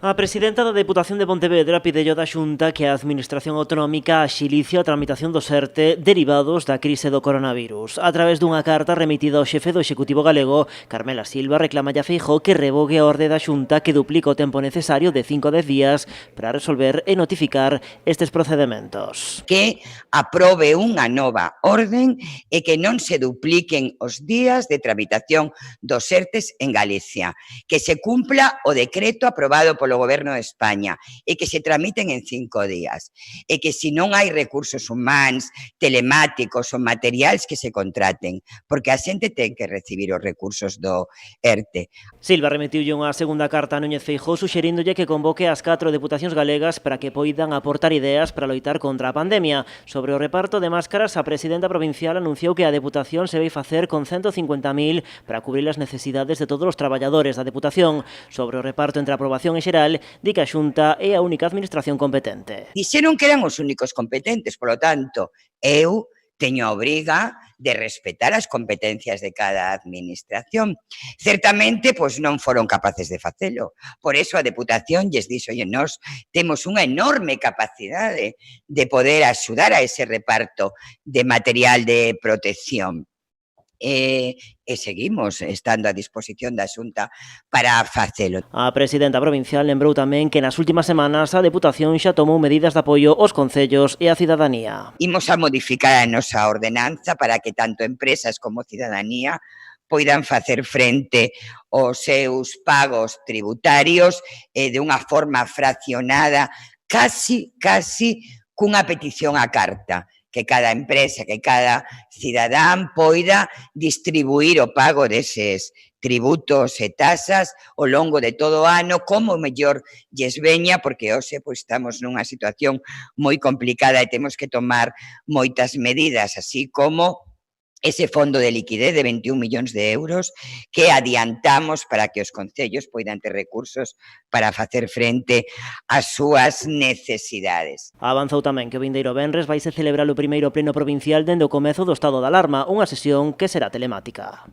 A presidenta da Deputación de Pontevedra pidelle da Xunta que a Administración Autonómica axilice a tramitación dos ERTE derivados da crise do coronavirus. A través dunha carta remitida ao xefe do Executivo galego, Carmela Silva reclama a Feijóo que revogue a orde da Xunta que duplica o tempo necesario de 5 a 10 días para resolver e notificar estes procedementos. Que aprobe unha nova orden e que non se dupliquen os días de tramitación dos ERTEs en Galicia, que se cumpla o decreto aprobado polo Goberno de España e que se tramiten en 5 días e que se non hai recursos humanos, telemáticos ou materiais que se contraten, porque a xente ten que recibir os recursos do ERTE. Silva remitiulle unha segunda carta a Núñez Feijóo suxeríndolle que convoque as 4 deputacións galegas para que poidan aportar ideas para loitar contra a pandemia. Sobre o reparto de máscaras, a presidenta provincial anunciou que a Deputación se vai facer con 150.000 para cubrir as necesidades de todos os traballadores da Deputación. Sobre o reparto entre a aprobación e xeral, di que a Xunta é a única administración competente. Dixeron que eran os únicos competentes, polo tanto, eu teño a obriga de respetar as competencias de cada administración. Certamente, pois non foron capaces de facelo. Por eso a Deputación lles dixo, oye, nós temos unha enorme capacidade de poder axudar a ese reparto de material de protección. E seguimos estando a disposición da Xunta para facelo. A presidenta provincial lembrou tamén que nas últimas semanas a Deputación xa tomou medidas de apoio aos concellos e á cidadanía. Imos a modificar a nosa ordenanza para que tanto empresas como cidadanía poidan facer frente aos seus pagos tributarios de unha forma fraccionada, casi cunha petición á carta, que cada empresa, que cada cidadán poida distribuir o pago deses tributos e tasas ao longo de todo o ano, como mellor lles veña, porque hoxe pois, estamos nunha situación moi complicada e temos que tomar moitas medidas, así como ese fondo de liquidez de 21 millóns de euros que adiantamos para que os concellos poidan ter recursos para facer frente ás súas necesidades. Avanzou tamén que o vindeiro venres vaise celebrar o primeiro pleno provincial dende o comezo do estado de alarma, unha sesión que será telemática.